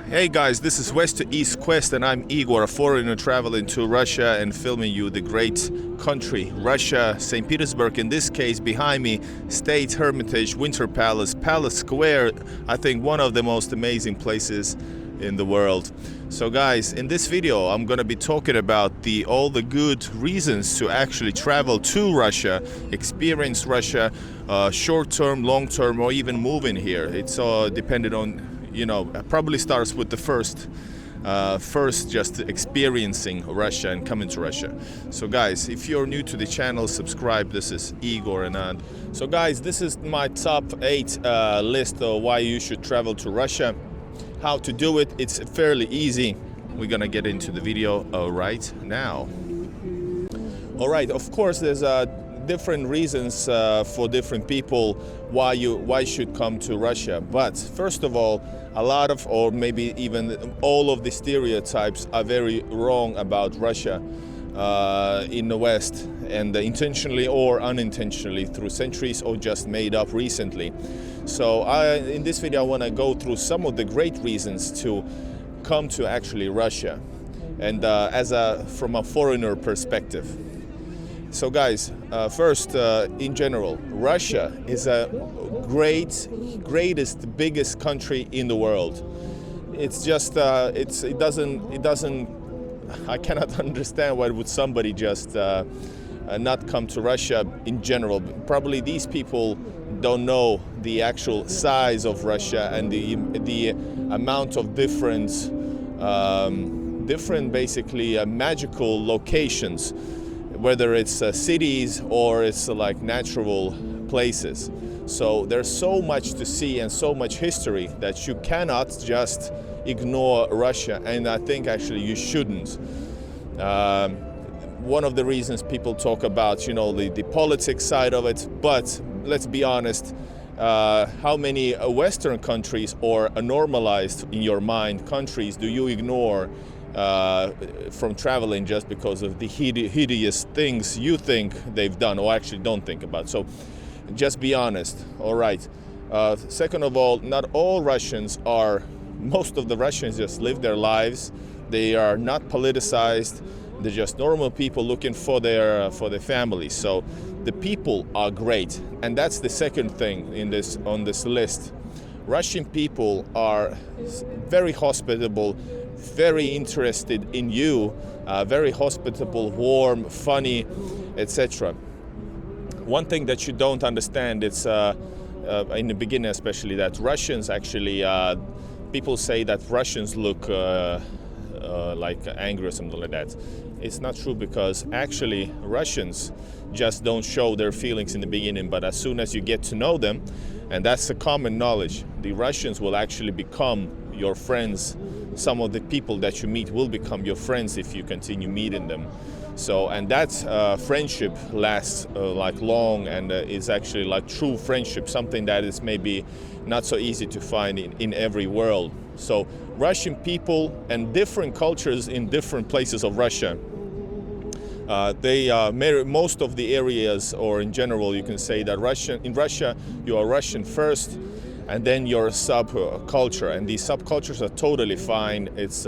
Hey guys, this is West to East Quest and I'm Igor, a foreigner traveling to Russia and filming you the great country, Russia, St. Petersburg in this case, behind me, State Hermitage, Winter Palace, Palace Square, I think one of the most amazing places in the world. So guys, in this video I'm gonna be talking about all the good reasons to actually travel to Russia, experience Russia, short-term, long-term, or even moving here. It's all dependent on, probably starts with the first just experiencing Russia and coming to Russia. So guys, if you're new to the channel, subscribe. This is Igor and so guys, this is my top 8 list of why you should travel to Russia. How to do it, it's fairly easy. We're gonna get into the video right now. All right, of course there's different reasons for different people why you should come to Russia. But first of all, a lot of, or maybe even all of the stereotypes are very wrong about Russia in the West, and intentionally or unintentionally through centuries or just made up recently. So in this video I want to go through some of the great reasons to come to actually Russia, and from a foreigner perspective. So guys, first, in general, Russia is a greatest, biggest country in the world. It's just, it doesn't, I cannot understand why would somebody just not come to Russia in general. Probably these people don't know the actual size of Russia and the amount of different basically magical locations, whether it's cities or it's like natural places. So there's so much to see and so much history that you cannot just ignore Russia, and I think actually you shouldn't. One of the reasons people talk about, the politics side of it, but let's be honest, how many Western countries or normalized in your mind countries do you ignore from traveling just because of the hideous things you think they've done or actually don't think about? So just be honest. All right. Second of all, not all Russians are, most of the Russians just live their lives. They are not politicized. They're just normal people looking for their families. So the people are great, and that's the second thing on this list. Russian people are very hospitable, very interested in you, very hospitable, warm, funny, etc. One thing that you don't understand, it's in the beginning especially, that Russians actually, people say that Russians look like angry or something like that. It's not true, because actually Russians just don't show their feelings in the beginning, but as soon as you get to know them, and that's a common knowledge, the Russians will actually become your friends. Some of the people that you meet will become your friends if you continue meeting them. So, and that friendship lasts like long, and is actually like true friendship, something that is maybe not so easy to find in every world. So Russian people and different cultures in different places of Russia, most of the areas, or in general you can say that in Russia you are Russian first, and then your subculture, and these subcultures are totally fine. It's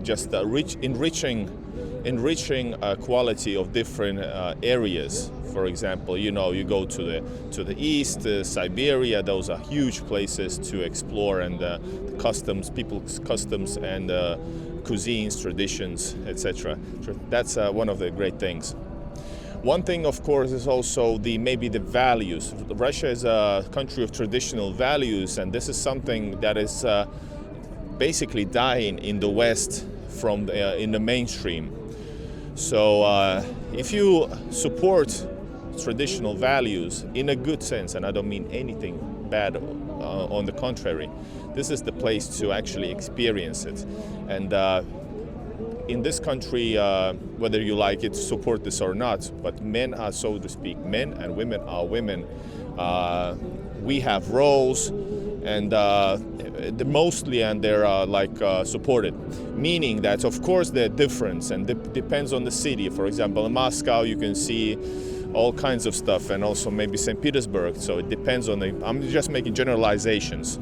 just enriching quality of different areas. For example, you go to the east, Siberia. Those are huge places to explore, and people's customs and cuisines, traditions, etc. That's one of the great things. One thing, of course, is also maybe the values. Russia is a country of traditional values, and this is something that is basically dying in the West in the mainstream. So if you support traditional values in a good sense, and I don't mean anything bad, on the contrary, this is the place to actually experience it. And in this country, whether you like it, support this or not, but men are, so to speak, men, and women are women. We have roles, and mostly, and they're supported. Meaning that, of course, they're different, and depends on the city. For example, in Moscow, you can see all kinds of stuff, and also maybe St. Petersburg. So it depends on I'm just making generalizations.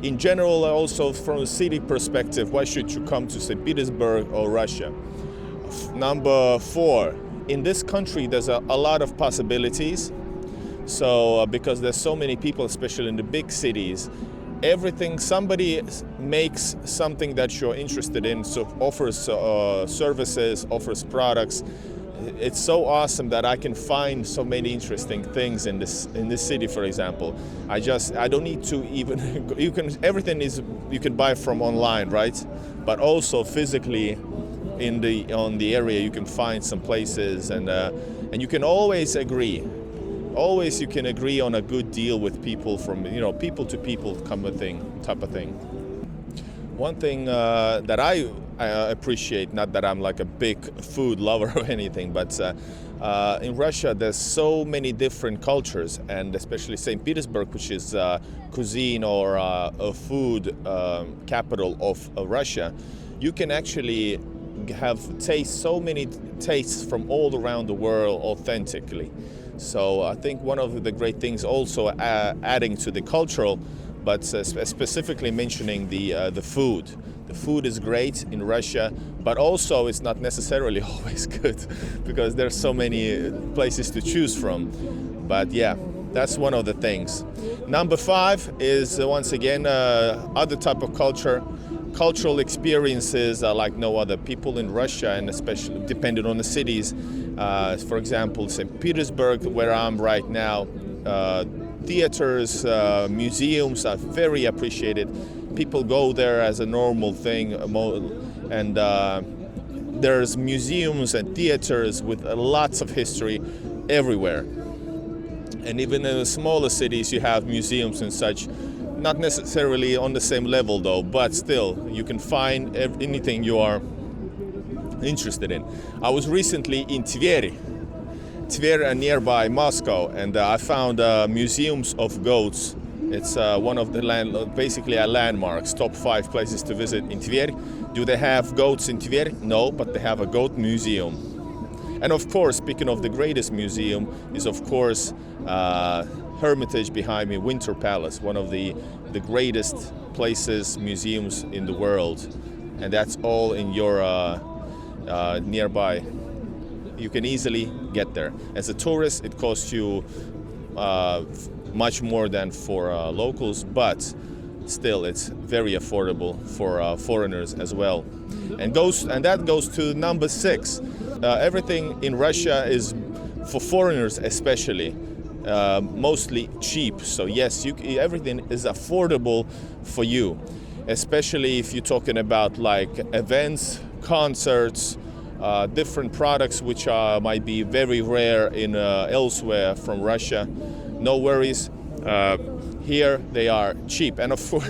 in general, also from a city perspective, why should you come to St. Petersburg or Russia? Number 4, in this country there's a lot of possibilities. So because there's so many people, especially in the big cities, somebody makes something that you're interested in, so offers services, offers products. It's so awesome that I can find so many interesting things in this city, for example. I don't need to even everything you can buy from online, right? But also physically on the area you can find some places, and you can always agree. Always you can agree on a good deal with people from people to people type of thing. One thing that I appreciate, not that I'm like a big food lover or anything, but in Russia there's so many different cultures, and especially St. Petersburg, which is cuisine or a food capital of Russia, you can actually taste so many tastes from all around the world authentically. So I think one of the great things also adding to the cultural, but specifically mentioning the food. The food is great in Russia, but also it's not necessarily always good because there's so many places to choose from. But yeah, that's one of the things. Number 5 is once again other type of cultural experiences like no other. People in Russia, and especially depending on the cities, for example, St. Petersburg, where I'm right now, theaters, museums are very appreciated. People go there as a normal thing, and there's museums and theaters with lots of history everywhere. And even in the smaller cities you have museums and such, not necessarily on the same level though, but still you can find anything you are interested in. I was recently in Tver, nearby Moscow, and I found museums of goats. It's one of the basically a landmarks, top 5 places to visit in Tver. Do they have goats in Tver? No, but they have a goat museum. And of course, speaking of the greatest museum, is of course Hermitage behind me, Winter Palace, one of the greatest places, museums in the world. And that's all in your nearby. You can easily get there. As a tourist, it costs you much more than for locals, but still it's very affordable for foreigners as well. And that goes to number 6. Everything in Russia is, for foreigners especially, mostly cheap. So yes, everything is affordable for you, especially if you're talking about like events, concerts, different products which might be very rare in elsewhere from Russia. No worries, here they are cheap. And of course,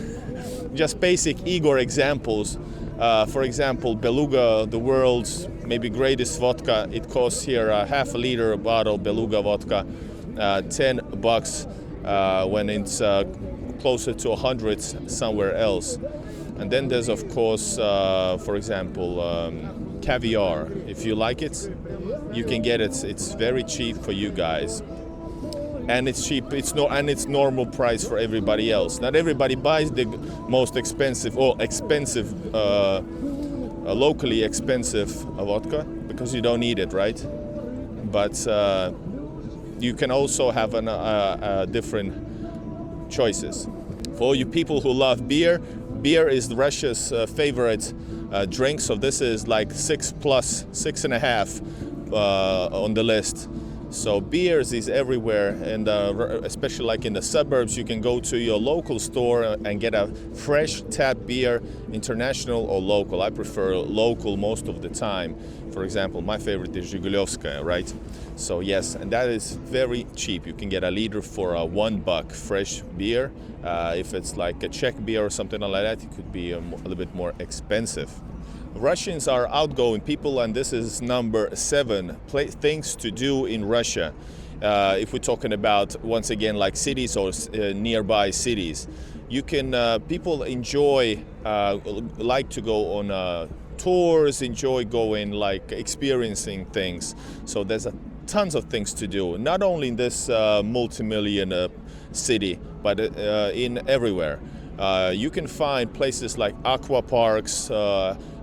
just basic Igor examples. For example, Beluga, the world's maybe greatest vodka, it costs here half a liter bottle Beluga vodka, $10 when it's closer to 100 somewhere else. And then there's of course, for example, caviar. If you like it, you can get it. It's very cheap for you guys, and it's cheap. It's normal price for everybody else. Not everybody buys the most expensive or locally expensive vodka because you don't need it, right? But you can also have different choices. For all you people who love beer, beer is Russia's favorite drink. So this is like 6 plus 6.5 on the list. So beers is everywhere, and especially like in the suburbs, you can go to your local store and get a fresh tap beer, international or local. I prefer local most of the time. For example, my favorite is Zhigulevskaya, right? So yes, and that is very cheap. You can get a liter for $1 fresh beer. If it's like a Czech beer or something like that, it could be a little bit more expensive. Russians are outgoing people, and this is number 7, things to do in Russia. If we're talking about, once again, like cities or nearby cities, you can, people enjoy, like to go on tours, enjoy going, like experiencing things. So there's tons of things to do, not only in this multi-million city, but in everywhere. You can find places like aqua parks,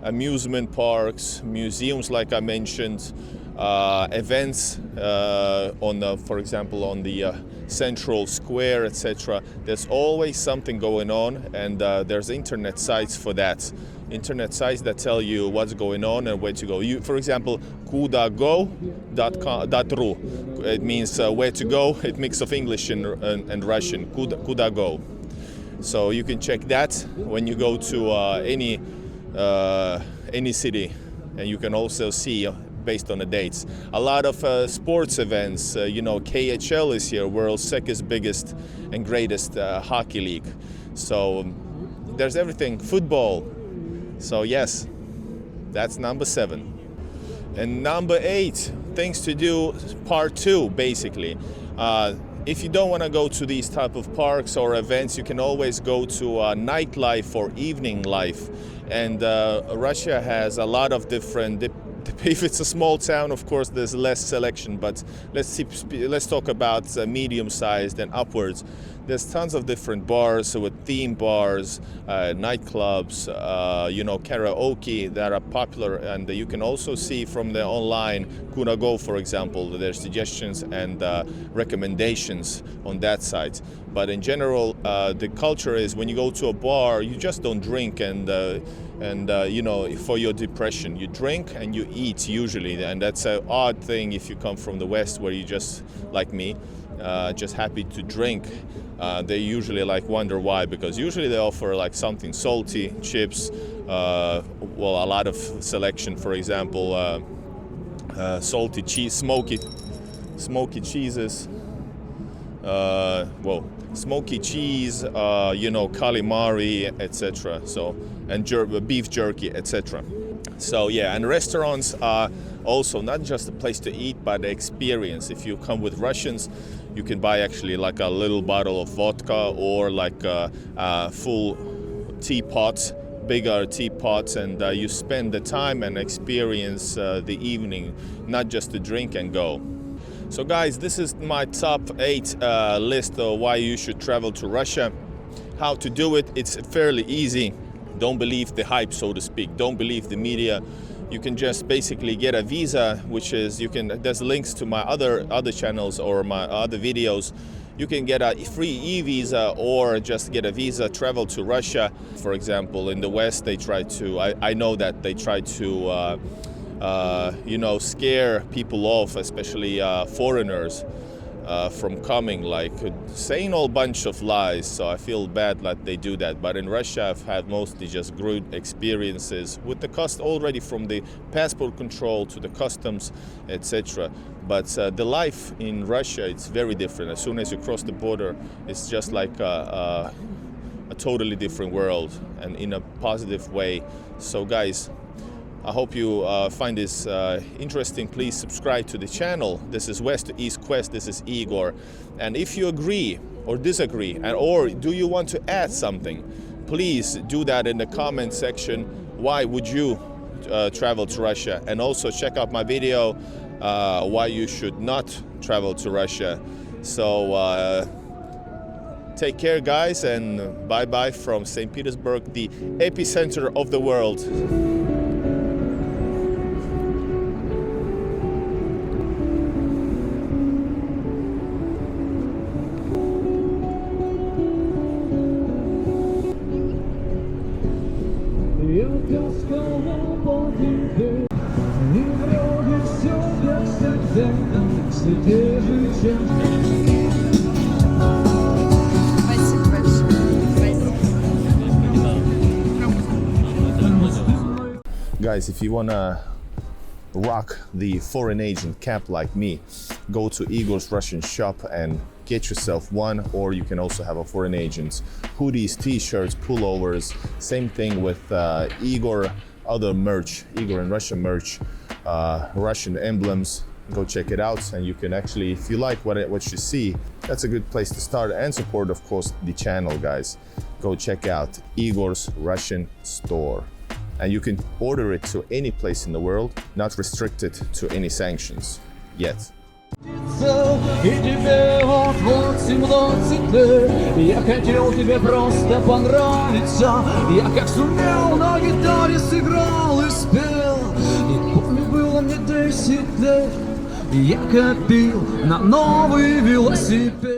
amusement parks, museums like I mentioned, events for example on the central square, etc. There's always something going on, and there's internet sites for that. Internet sites that tell you what's going on and where to go. For example, kudago.ru. It means where to go. It mix of English and Russian. Kudago. So you can check that when you go to any city, and you can also see based on the dates. A lot of sports events. KHL is here, world's second biggest and greatest hockey league. So there's everything. Football. So yes, that's number 7. And number 8, things to do, part 2 basically. If you don't want to go to these type of parks or events, you can always go to nightlife or evening life. And Russia has a lot of different. If it's a small town, of course, there's less selection. But let's talk about medium-sized and upwards. There's tons of different bars with theme bars, nightclubs, karaoke that are popular, and you can also see from the online Kudago, for example, there's suggestions and recommendations on that site. But in general, the culture is when you go to a bar, you just don't drink for your depression. You drink and you eat usually, and that's an odd thing if you come from the West, where you just, like me, just happy to drink. They usually wonder why, because usually they offer something salty, chips, a lot of selection. For example, salty cheese, smoky cheeses. Smoky cheese, calamari, etc. So, and beef jerky, etc. So yeah, and restaurants are also not just a place to eat, but the experience. If you come with Russians, you can buy actually a little bottle of vodka or a full teapot, bigger teapots, and you spend the time and experience the evening, not just to drink and go. So guys, this is my top 8 list of why you should travel to Russia. How to do it, it's fairly easy. Don't believe the hype, so to speak. Don't believe the media. You can just basically get a visa, which is, there's links to my other channels or my other videos. You can get a free e-visa or just get a visa, travel to Russia. For example, in the West, they try to, I know that they try to scare people off, especially foreigners, from coming, saying a whole bunch of lies. So I feel bad that they do that. But in Russia, I've had mostly just good experiences with the cost already, from the passport control to the customs, etc. But the life in Russia, it's very different. As soon as you cross the border, it's just like a totally different world, and in a positive way. So guys, I hope you find this interesting. Please subscribe to the channel. This is West to East Quest. This is Igor. And if you agree or disagree, or do you want to add something, please do that in the comment section. Why would you travel to Russia? And also check out my video, why you should not travel to Russia. So take care, guys, and bye-bye from St. Petersburg, the epicenter of the world. Guys, if you wanna rock the foreign agent cap like me, go to Igor's Russian shop and get yourself one, or you can also have a foreign agent. Hoodies, t-shirts, pullovers, same thing with Igor, other merch, Igor and Russian merch, Russian emblems. Go check it out, and you can actually, if you like what you see, that's a good place to start and support, of course, the channel, guys. Go check out Igor's Russian store. And you can order it to any place in the world, not restricted to any sanctions yet. И тебе вот 17 лет. Я хотел тебе просто понравиться. Я как сумел на гитаре сыграл и спел. И помню, было мне 10 лет. Я копил на новый велосипед.